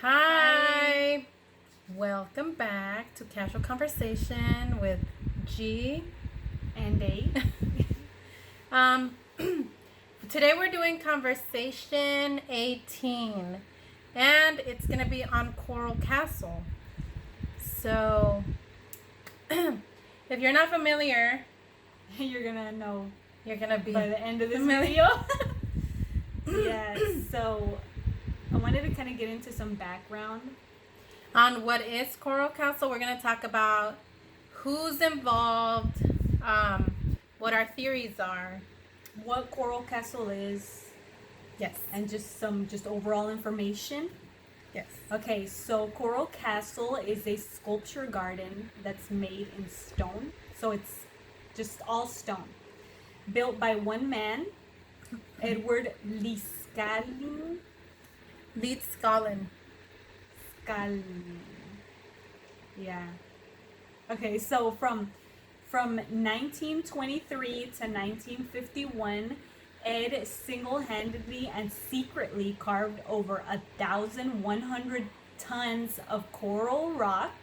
Hi. Welcome back to Casual Conversation with G and A. um, Today we're doing conversation 18, and it's going to be on Coral Castle. So, if you're not familiar, You're gonna know you're going to be by the end of this familiar. video. Yeah, so I wanted to kind of get into some background On what is Coral Castle. We're going to talk about who's involved, what our theories are. what Coral Castle is, Yes. and just some overall information. Yes. Okay, so Coral Castle is a sculpture garden that's made in stone. So it's just all stone. Built by one man, Edward Liescalin. Liescalin. Yeah. Okay, so from 1923 to 1951, Ed single-handedly and secretly carved over 1,100 tons of coral rock,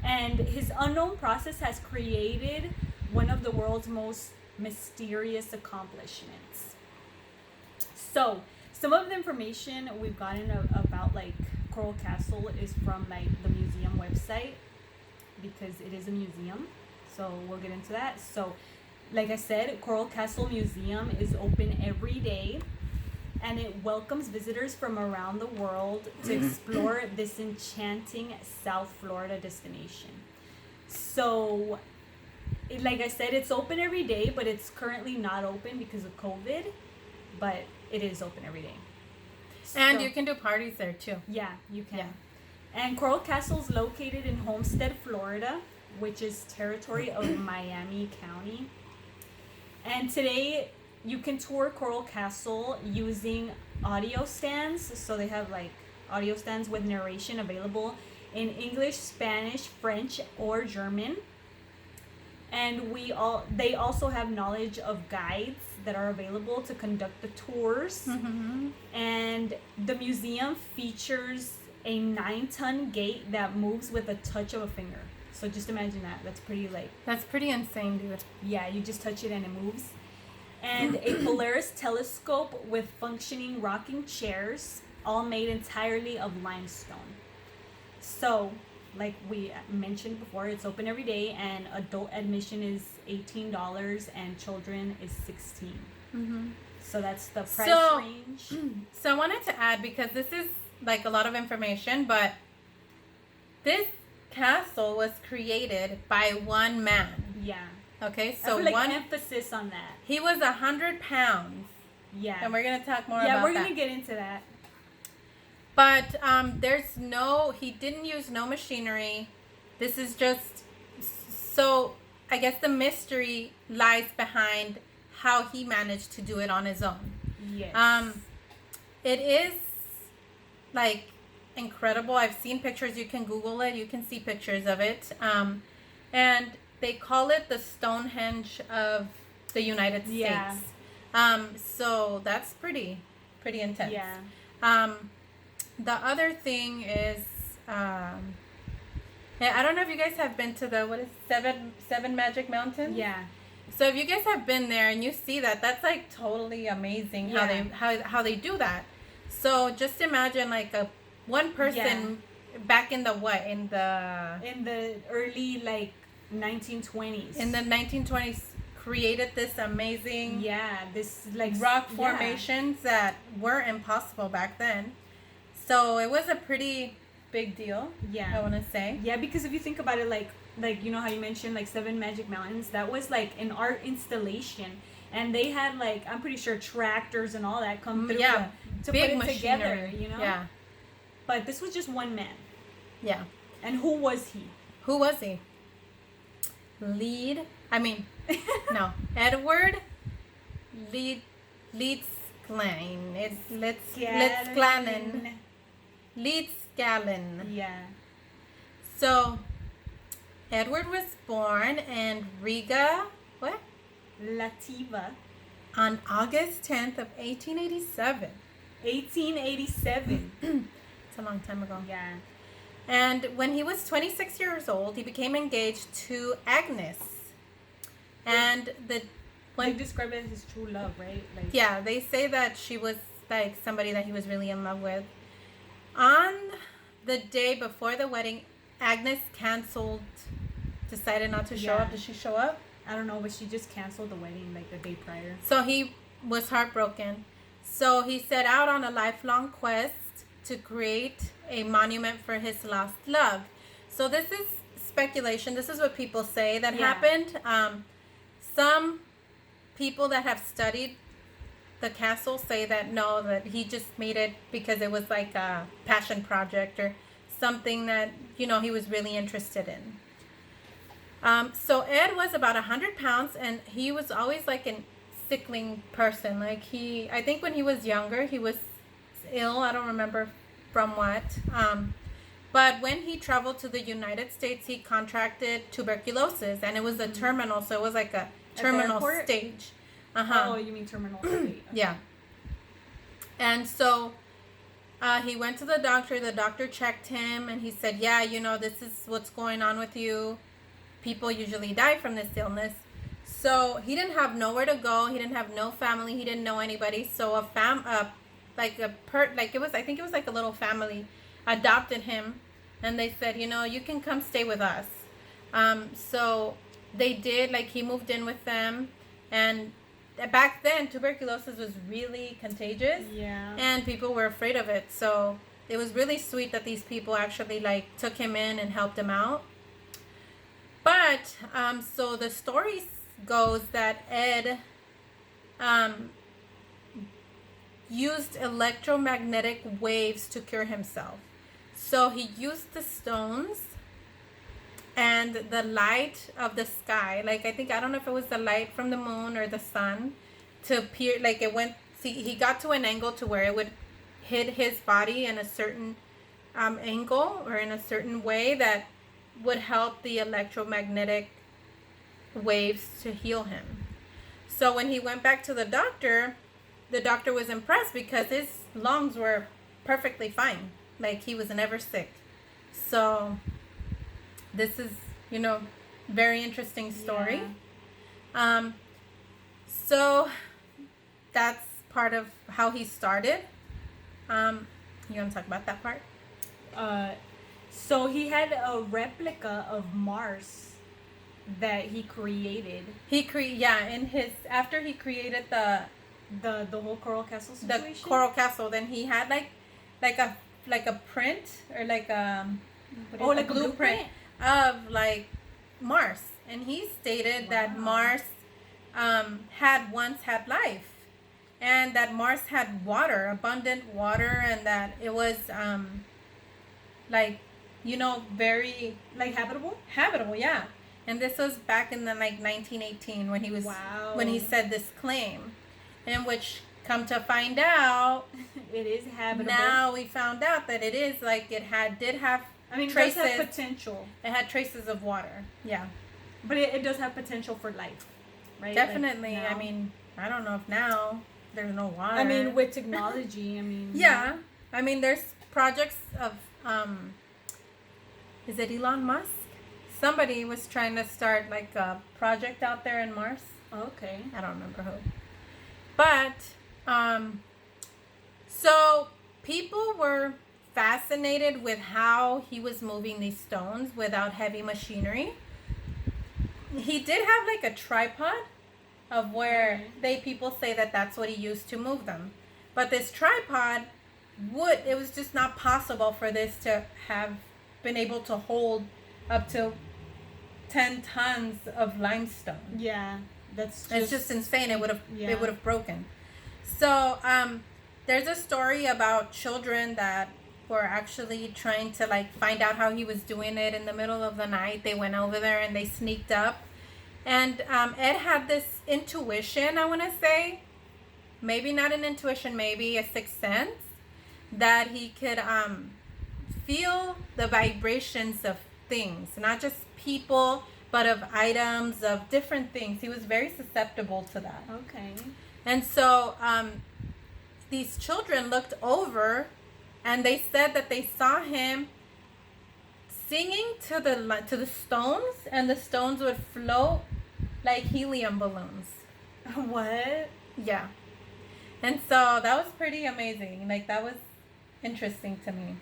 and his unknown process has created one of the world's most mysterious accomplishments. So, some of the information we've gotten about like Coral Castle is from like the museum website, because it is a museum. So we'll get into that. So, like I said, Coral Castle Museum is open every day, and it welcomes visitors from around the world to explore this enchanting South Florida destination. So, like I said, it's open every day, but it's currently not open because of COVID, but it is open every day. And So, you can do parties there too. yeah, you can. Yeah. And Coral Castle is located in Homestead, Florida, which is territory of Miami County. And today you can tour Coral Castle using audio stands. So they have like audio stands with narration available in English, Spanish, French, or German. And they also have knowledge of guides that are available to conduct the tours. Mm-hmm. And the museum features a 9-ton gate that moves with a touch of a finger. So just imagine that. That's pretty insane, dude. Yeah, you just touch it and it moves. And a Polaris telescope with functioning rocking chairs, all made entirely of limestone. So, like we mentioned before, it's open every day, and adult admission is $18 and children is $16. Mm-hmm. So that's the price range. So I wanted to add, because this is like a lot of information, but this castle was created by one man. Yeah. Okay, so I feel like emphasis on that. He was 100 pounds. Yeah. And we're gonna talk more about that. Yeah, we're that. gonna get into that. But he didn't use no machinery. This is just, so I guess the mystery lies behind how he managed to do it on his own. Yes. It is like incredible. I've seen pictures. You can Google it. You can see pictures of it. And they call it the Stonehenge of the United States. Yeah. So that's pretty intense. Yeah. The other thing is, I don't know if you guys have been to the seven Magic Mountains. Yeah. So if you guys have been there and you see that, that's like totally amazing how they do that. So just imagine like one person back in the early like 1920s. In the 1920s, created this amazing this like rock formations that were impossible back then. So it was a pretty big deal. Yeah, I want to say. Yeah, because if you think about it, like you know how you mentioned like Seven Magic Mountains, that was like an art installation, and they had like, I'm pretty sure, tractors and all that come through to big put it machinery together, you know. Yeah. But this was just one man. Yeah. And who was he? Edward Liescalin. It's Liescalin. Liescalin. Yeah. So, Edward was born in Riga, Lativa, on August 10th of 1887. 1887. It's a long time ago. Yeah. And when he was 26 years old, he became engaged to Agnes. And they describe it as his true love, right? Like, yeah, they say that she was like somebody that he was really in love with. On the day before the wedding, Agnes decided not to show up. Did she show up? I don't know, but she just canceled the wedding like the day prior. So he was heartbroken. So he set out on a lifelong quest to create a monument for his lost love. So this is speculation. This is what people say that happened. Some people that have studied the castle say that no, that he just made it because it was like a passion project or something that, he was really interested in. So Ed was about 100 pounds, and he was always like a sickling person. Like I think when he was younger, he was ill. I don't remember from what. But when he traveled to the United States, he contracted tuberculosis, and it was a terminal. So it was like a terminal stage. Oh, you mean terminal stage? Okay. Yeah. And so he went to the doctor. The doctor checked him, and he said, yeah, this is what's going on with you. People usually die from this illness. So he didn't have nowhere to go. He didn't have no family. He didn't know anybody. So I think it was like a little family adopted him, and they said, you can come stay with us. So they did. Like, he moved in with them, and back then tuberculosis was really contagious. Yeah. And people were afraid of it. So it was really sweet that these people actually like took him in and helped him out. But so the story goes that Ed used electromagnetic waves to cure himself. So he used the stones and the light of the sky. Like, I don't know if it was the light from the moon or the sun to appear. Like, he got to an angle to where it would hit his body in a certain angle or in a certain way that would help the electromagnetic waves to heal him. So when he went back to the doctor was impressed because his lungs were perfectly fine. Like, he was never sick. So this is, very interesting story. Yeah. So that's part of how he started. You want to talk about that part? So he had a replica of Mars that he created. After he created the whole Coral Castle situation. The Coral Castle, then he had like a print or like a blueprint of like Mars, and he stated that Mars had once had life, and that Mars had water, abundant water, and that it was very like habitable, yeah. And this was back in the 1918 when he said this claim, in which, come to find out, it is habitable. Now we found out that it is did have traces. It does have potential. It had traces of water. Yeah. But it does have potential for life, right? Definitely. I don't know if now there's no water. With technology, yeah. There's projects of is it Elon Musk? Somebody was trying to start like a project out there in Mars. Okay. I don't remember who. But so people were fascinated with how he was moving these stones without heavy machinery. He did have like a tripod of where people say that that's what he used to move them. But this tripod it was just not possible for this to have been able to hold up to 10 tons of limestone. Yeah. It's just insane. It would have broken. So there's a story about children that were actually trying to find out how he was doing it in the middle of the night. They went over there and they sneaked up, and Ed had this intuition, I want to say, maybe not an intuition, maybe a sixth sense, that he could feel the vibrations of things, not just people, but of items, of different things. He was very susceptible to that. Okay. And so these children looked over and they said that they saw him singing to the stones, and the stones would float like helium balloons. What? Yeah. And so that was pretty amazing. Like, that was interesting to me.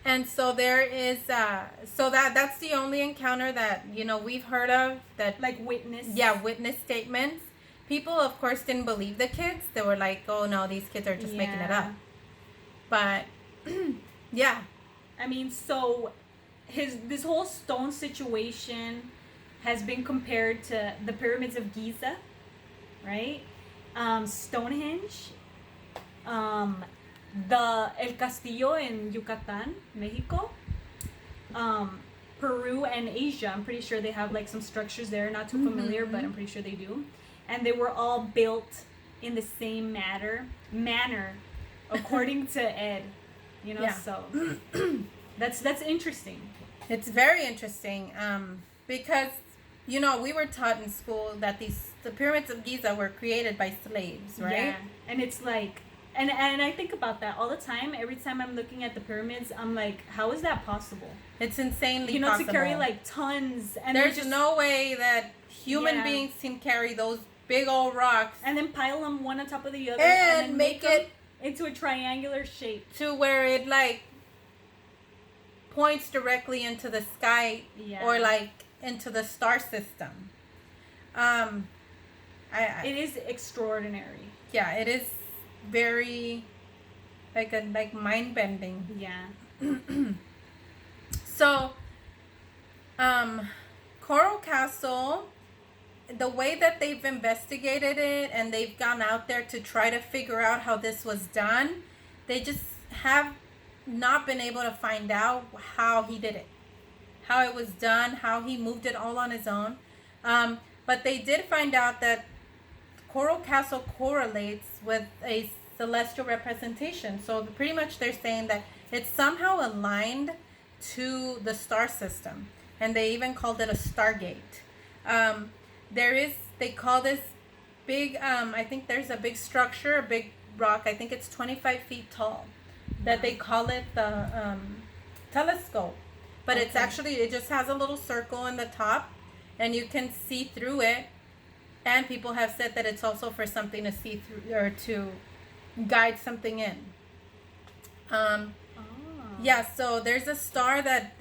And so there is so that's the only encounter that, you know, we've heard of, that, Like witness. yeah, witness statements. People, of course, didn't believe the kids. They were like, oh no, these kids are just making it up. But yeah. I mean, so this whole stone situation has been compared to the pyramids of Giza, right? Stonehenge, the El Castillo in Yucatan, Mexico, Peru and Asia. I'm pretty sure they have like some structures there. Not too familiar, but I'm pretty sure they do. And they were all built in the same manner, according to Ed. You know, Yeah. so that's interesting. It's very interesting, because, you know, we were taught in school that the pyramids of Giza were created by slaves, right? Yeah, and it's like, and I think about that all the time. Every time I'm looking at the pyramids, I'm like, how is that possible? It's insanely You know, possible. to carry like tons, and there's just, no way that human beings can carry those big old rocks and then pile them one on top of the other, and then make them it into a triangular shape. to where it like points directly into the sky, or like into the star system. It is extraordinary. Yeah, it is very like mind bending. Yeah. So, Coral Castle, the way that they've investigated it and they've gone out there to try to figure out how this was done, they just have not been able to find out how he did it, how it was done, how he moved it all on his own. But they did find out that Coral Castle correlates with a celestial representation. So pretty much they're saying that it's somehow aligned to the star system, and they even called it a stargate. They call this big, I think there's a big structure, a big rock, I think it's 25 feet tall, that they call it the telescope. But it's actually, it just has a little circle in the top, and you can see through it. And people have said that it's also for something to see through, or to guide something in. Yeah, so there's a star that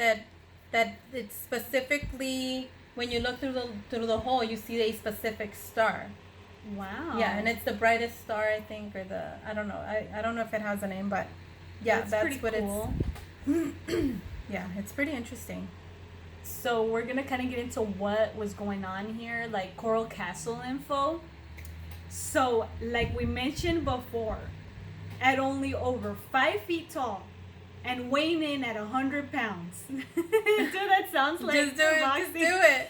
it's specifically, when you look through the hole, you see a specific star. Wow. Yeah, and it's the brightest star, I think, or I don't know. I don't know if it has a name, but yeah, that's what cool. it's. Yeah, it's pretty interesting. So we're gonna kind of get into what was going on here, like Coral Castle info. So, like we mentioned before, at only over 5 feet tall and weighing in at 100 pounds. Dude, that sounds like Just do it. boxing. Just do it.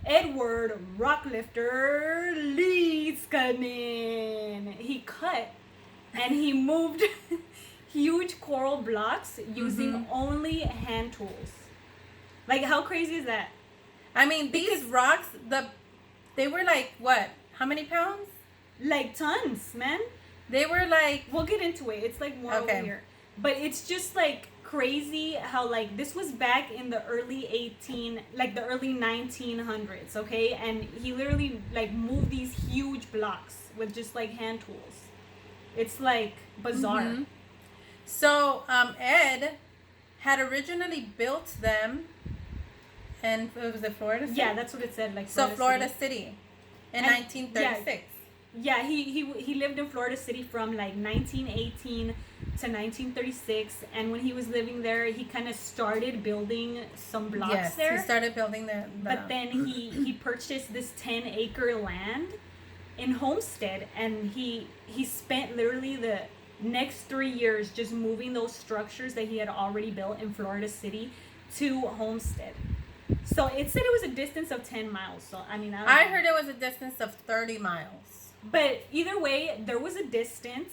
Edward Rocklifter Leedskanen. He cut and he moved huge coral blocks using only hand tools. Like, how crazy is that? I mean, these rocks, they were like, what? How many pounds? Like tons, man. They were like... We'll get into it. It's like more over here. But it's just like crazy how like this was back in the early 1900s, okay? And he literally like moved these huge blocks with just like hand tools. It's like bizarre. So, Ed had originally built them, and was it Florida City? Yeah, that's what it said. Like Florida City in 1936. Yeah, he lived in Florida City from like 1918 to 1936, and when he was living there, he kind of started building some blocks there. He started building But then he purchased this 10-acre land in Homestead, and he spent literally the next 3 years just moving those structures that he had already built in Florida City to Homestead. So it said it was a distance of 10 miles. So I mean, I heard it was a distance of 30 miles. But either way, there was a distance,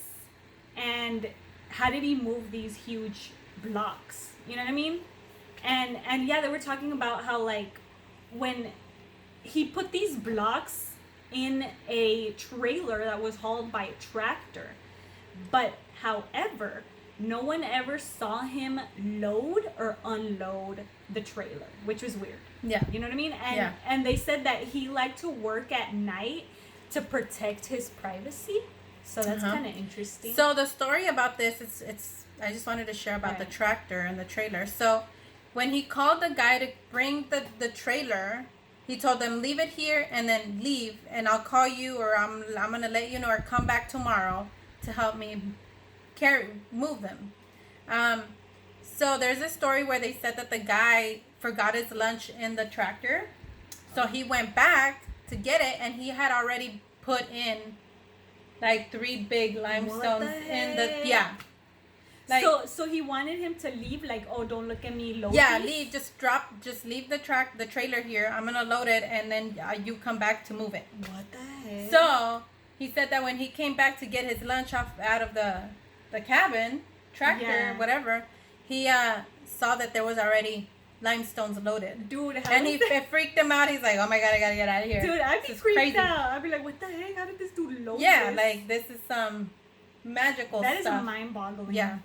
and how did he move these huge blocks? You know what I mean? And yeah, they were talking about how like when he put these blocks in a trailer that was hauled by a tractor. But However, no one ever saw him load or unload the trailer, which was weird. Yeah. You know what I mean? And Yeah. and they said that he liked to work at night to protect his privacy. So that's kind of interesting. So the story about this, it's I just wanted to share about the Right. tractor and the trailer. So when he called the guy to bring the trailer, he told them leave it here and then leave, and I'll call you, or I'm gonna let you know, or come back tomorrow to help me move them. So there's a story where they said that the guy forgot his lunch in the tractor, so he went back to get it, and he had already put in like 3 big limestones in the Like, so he wanted him to leave, like, oh, don't look at me, load yeah, these? just leave the trailer here. I'm gonna load it, and then you come back to move it. What the heck? So he said that when he came back to get his lunch out of the cabin tractor, Yeah. whatever, he saw that there was already limestones loaded. Dude, And it freaked him out. He's like, oh my god, I gotta get out of here. Dude, I'd be This is creeped crazy. out. I'd be like, what the heck? How did this dude load Yeah, this? like this is some magical That is stuff. mind-boggling. Yeah.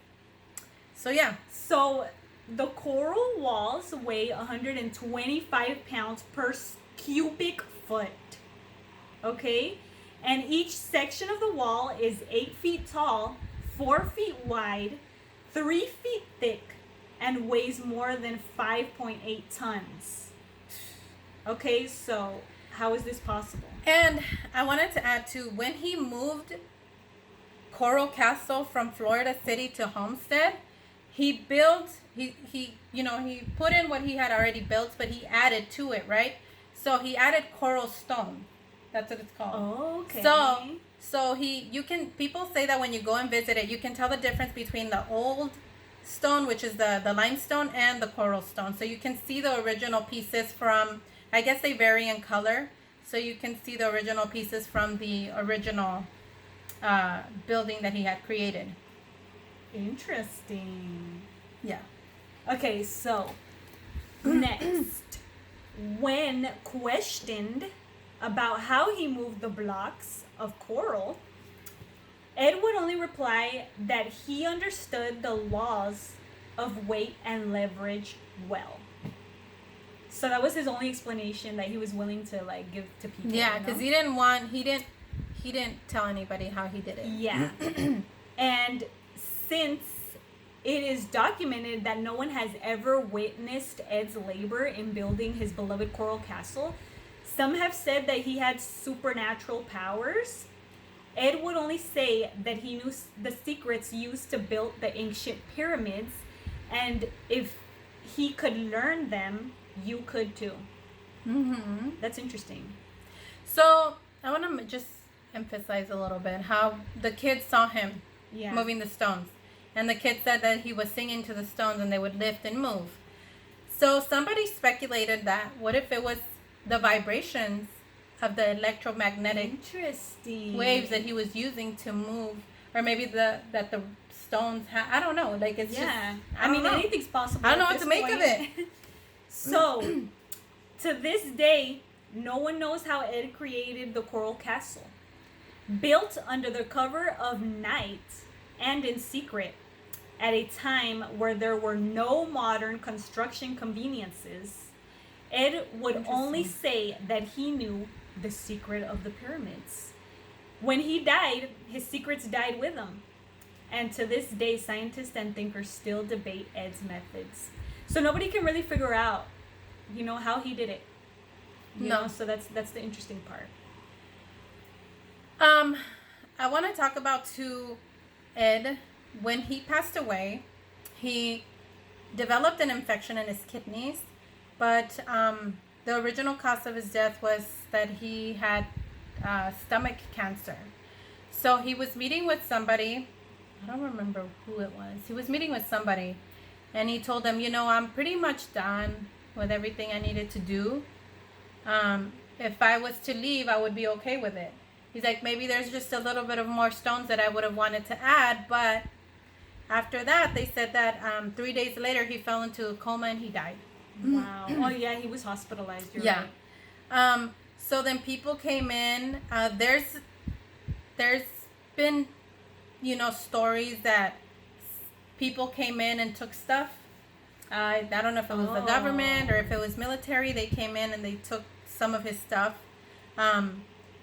So yeah. So the coral walls weigh 125 pounds per cubic foot. Okay? And each section of the wall is 8 feet tall, 4 feet wide, 3 feet thick, and weighs more than 5.8 tons. Okay, so how is this possible? And I wanted to add too, when he moved Coral Castle from Florida City to Homestead, he built he put in what he had already built, but he added to it, right? So he added coral stone. That's what it's called. Oh, okay. So people say that when you go and visit it, you can tell the difference between the old stone, which is the limestone, and the coral stone. So you can see the original pieces from, I guess they vary in color. So you can see the original pieces from the original building that he had created. Interesting. Yeah. Okay, so next, when questioned about how he moved the blocks of coral, Ed would only reply that he understood the laws of weight and leverage well. So that was his only explanation that he was willing to like give to people. Yeah, because he didn't tell anybody how he did it. Yeah. And since it is documented that no one has ever witnessed Ed's labor in building his beloved coral castle, some have said that he had supernatural powers. Ed would only say that he knew the secrets used to build the ancient pyramids, and if he could learn them, you could too. Mm-hmm. That's interesting. So I want to just emphasize a little bit how the kids saw him moving the stones. And the kids said that he was singing to the stones and they would lift and move. So somebody speculated that what if it was the vibrations of the electromagnetic waves that he was using to move, or maybe that the stones I don't know, like it's just I mean know. anything's possible. I don't know at what to this make of point. it. So to this day, no one knows how Ed created the coral castle. Built under the cover of night and in secret, at a time where there were no modern construction conveniences, Ed would only say that he knew the secret of the pyramids. When he died, his secrets died with him. And to this day, scientists and thinkers still debate Ed's methods. So nobody can really figure out, how he did it. You know, so that's the interesting part. I want to talk about Ed. When he passed away, he developed an infection in his kidneys, but the original cause of his death was that he had stomach cancer. So he was meeting with somebody, I don't remember who it was. He was meeting with somebody, and he told them, I'm pretty much done with everything I needed to do. If I was to leave, I would be okay with it. He's like, maybe there's just a little bit of more stones that I would have wanted to add, but after that, they said that 3 days later, he fell into a coma and he died. Wow. Oh, yeah, he was hospitalized. You're right. So then people came in. There's been stories that people came in and took stuff. I don't know if it was the government or if it was military. They came in and they took some of his stuff.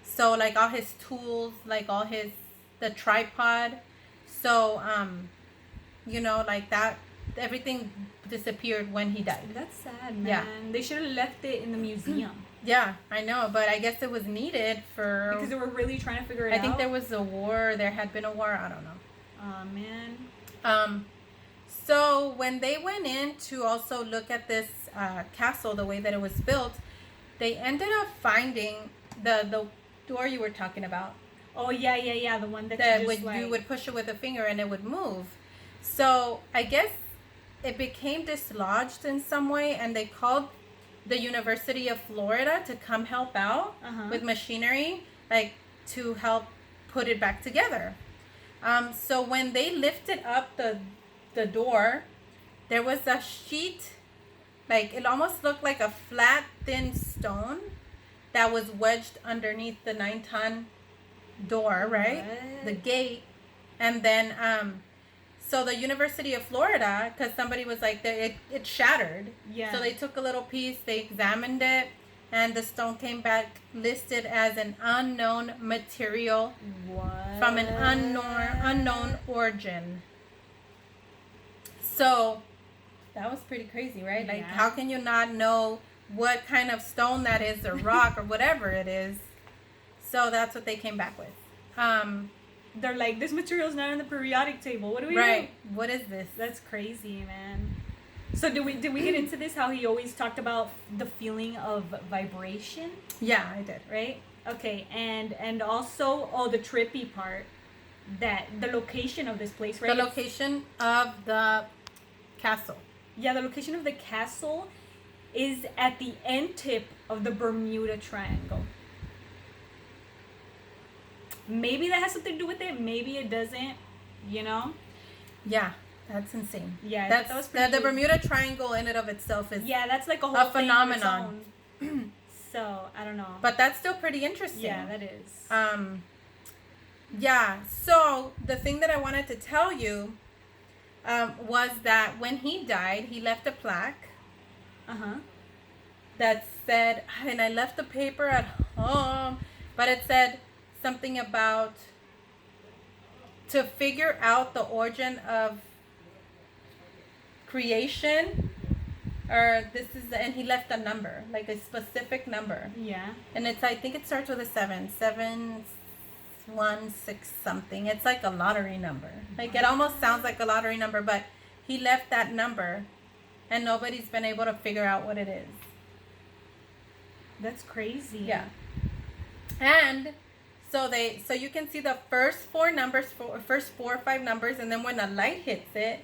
So like all his tools, like the tripod. So, like that, everything disappeared when he died. That's sad, man. Yeah. They should have left it in the museum. Yeah, I know, but I guess it was needed because they were really trying to figure it out. I think there was a war. There had been a war. I don't know. Oh, man. So when they went in to also look at this castle, the way that it was built, they ended up finding the door you were talking about. Oh, yeah. The one that you would push it with a finger and it would move. So I guess it became dislodged in some way, and they called the University of Florida to come help out with machinery, like to help put it back together. So when they lifted up the door, there was a sheet, like it almost looked like a flat, thin stone that was wedged underneath the 9-ton door, right? What? The gate. And then so the University of Florida, because somebody was like, it shattered. Yeah. So they took a little piece, they examined it, and the stone came back listed as an unknown material. What? From an unknown origin. So that was pretty crazy, right? Like, how can you not know what kind of stone that is, or rock, or whatever it is? So that's what they came back with. They're like, this material is not on the periodic table. What do we do? Right. What is this? That's crazy, man. So did we get into this? How he always talked about the feeling of vibration? Yeah, I did. Right? Okay, and also the trippy part, that the location of this place, right? The location of the castle. Yeah, the location of the castle is at the end tip of the Bermuda Triangle. Maybe that has something to do with it. Maybe it doesn't. Yeah, that's insane. Yeah, that was the Bermuda Triangle in and of itself is that's like a whole phenomenon. So I don't know. But that's still pretty interesting. Yeah, that is. Yeah. So the thing that I wanted to tell you was that when he died, he left a plaque. That said, and I left the paper at home, but it said something about to figure out the origin of creation, or and he left a number, like a specific number. Yeah. And I think it starts with a 716 something. It's like a lottery number. Like, it almost sounds like a lottery number, but he left that number and nobody's been able to figure out what it is. That's crazy. Yeah. And so you can see the first four or five numbers, and then when the light hits it,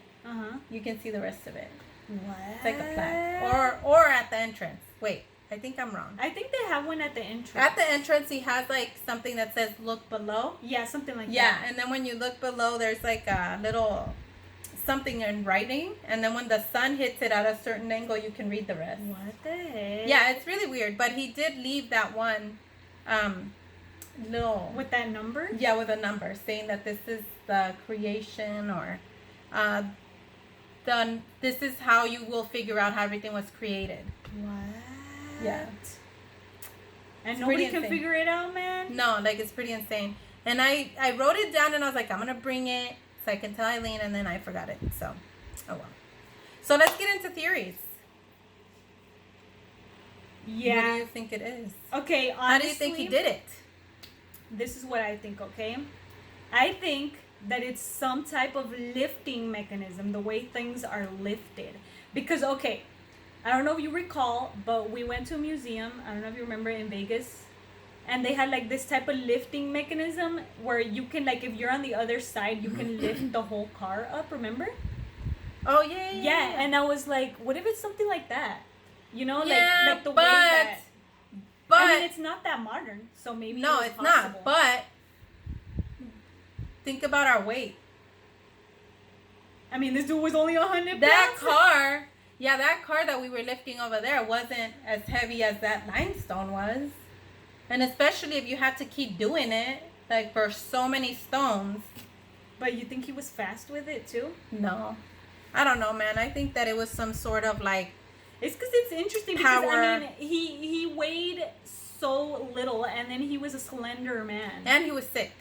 you can see the rest of it. What? It's like a plaque. Or at the entrance. Wait, I think I'm wrong. I think they have one at the entrance. At the entrance, he has like something that says "Look below." Yeah, something like that. Yeah, and then when you look below, there's like a little something in writing, and then when the sun hits it at a certain angle, you can read the rest. What the heck? Yeah, it's really weird, but he did leave that one little with that number. Yeah, with a number saying that this is the creation, or this is how you will figure out how everything was created. What? Yeah. And nobody can figure it out, man? No, like, it's pretty insane. And I wrote it down, and I was like, I'm going to bring it so I can tell Eileen, and then I forgot it. So, oh well. So let's get into theories. Yeah. What do you think it is? Okay, honestly, how do you think he did it? This is what I think, okay? I think that it's some type of lifting mechanism, the way things are lifted. Because, okay, I don't know if you recall, but we went to a museum, I don't know if you remember, in Vegas, and they had like this type of lifting mechanism where you can, like, if you're on the other side, you can lift the whole car up, remember? Oh, yeah. Yeah, and I was like, what if it's something like that? You know, yeah, like the way that... But I mean, it's not that modern, so maybe no, it's not. But think about our weight. I mean, this dude was only 100 pounds. That car that we were lifting over there wasn't as heavy as that limestone was. And especially if you had to keep doing it, like, for so many stones. But you think he was fast with it too? No. I don't know, man. I think that it was some sort of like It's because it's interesting power. because I mean he weighed so little and then he was a slender man. And he was sick.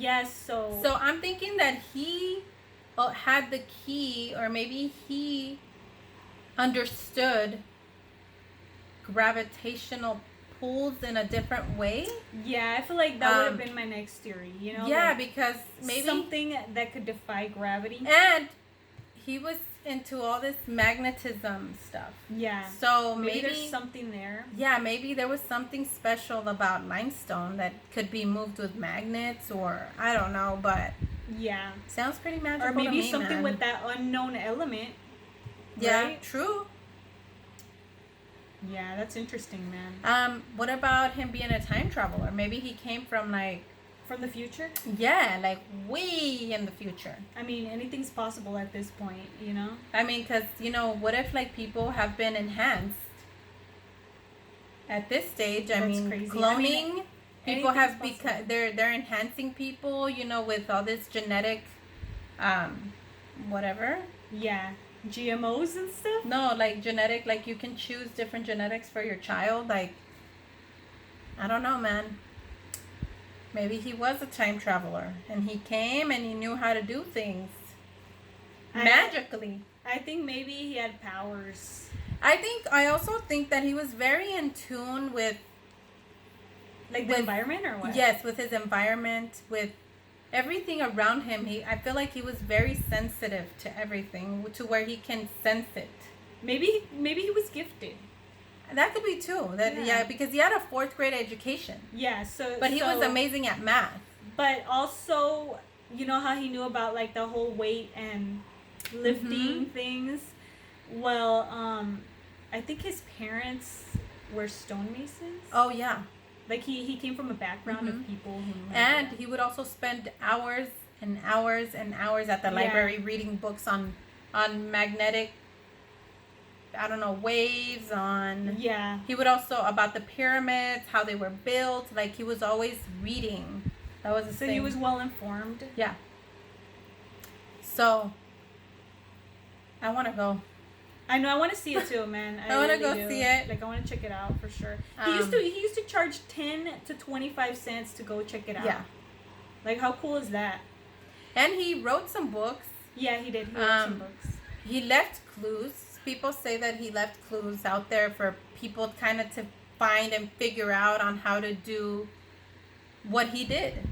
Yes, so I'm thinking that he had the key, or maybe he understood gravitational pulls in a different way. yeah, I feel like that would have been my next theory, you know? Yeah, like because maybe something that could defy gravity. and he was into all this magnetism stuff. Yeah. So maybe there's something there. Yeah, maybe there was something special about limestone that could be moved with magnets, or I don't know, but yeah, sounds pretty magical. Or maybe to me, something man. with that unknown element. Yeah, right? true. Yeah, that's interesting, man. What about him being a time traveler? Maybe he came from like from the future? Yeah, like way in the future. I mean, anything's possible at this point, you know? I mean, because, you know, what if like people have been enhanced at this stage? I mean, crazy. cloning, people have possible. become, they're enhancing people, you know, with all this genetic, whatever. Yeah. GMOs and stuff? No, like genetic, like you can choose different genetics for your child. Like, I don't know, man. Maybe he was a time traveler and he came and he knew how to do things magically. I think maybe he had powers. I also think that he was very in tune with the environment or what? Yes, with his environment, with everything around him. I feel like he was very sensitive to everything, to where he can sense it. Maybe he was gifted. That could be too. Because he had a 4th grade education. Yeah, but he was amazing at math. But also, you know how he knew about like the whole weight and lifting things? Well, I think his parents were stonemasons. Oh yeah. Like he came from a background of people who and he would also spend hours and hours and hours at the library reading books on magnetic, I don't know, waves on. Yeah. He would also about the pyramids, how they were built. Like he was always reading. That was his thing. He was well informed. Yeah. So I want to go. I know. I want to see it too, man. I want to go see it. Like I want to check it out for sure. He used to charge 10 to 25 cents to go check it out. Yeah. Like how cool is that? And he wrote some books. Yeah, he did. He wrote some books. He left clues. People say that he left clues out there for people kind of to find and figure out on how to do what he did,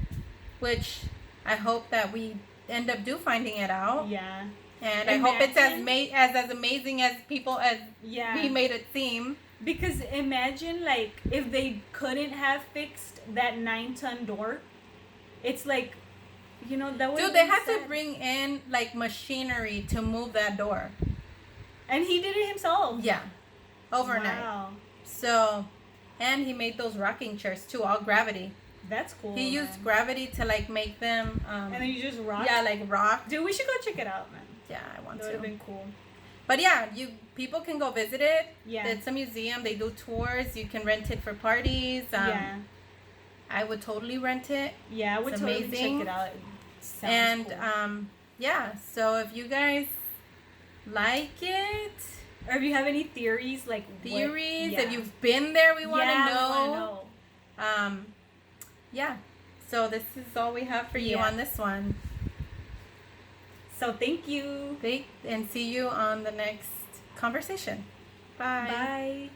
which I hope that we end up finding it out. Yeah. And I hope it's as amazing as people as he made it seem. Because imagine like if they couldn't have fixed that 9-ton door, it's like, you know, that would. Dude, they had to bring in like machinery to move that door. And he did it himself. Yeah. Overnight. Wow. So, and he made those rocking chairs too, all gravity. That's cool. He used gravity to like make them. And then you just rock. Yeah, like rock. Dude, we should go check it out, man. Yeah, I want to. That would have been cool. But yeah, people can go visit it. Yeah. It's a museum. They do tours. You can rent it for parties. Yeah. I would totally rent it. Yeah, I would totally check it out. And cool. yeah. So if you guys like it, or if you have any theories, like if you've been there, we want to know. Yeah. So this is all we have for you on this one. So thank you. And see you on the next conversation. Bye. Bye.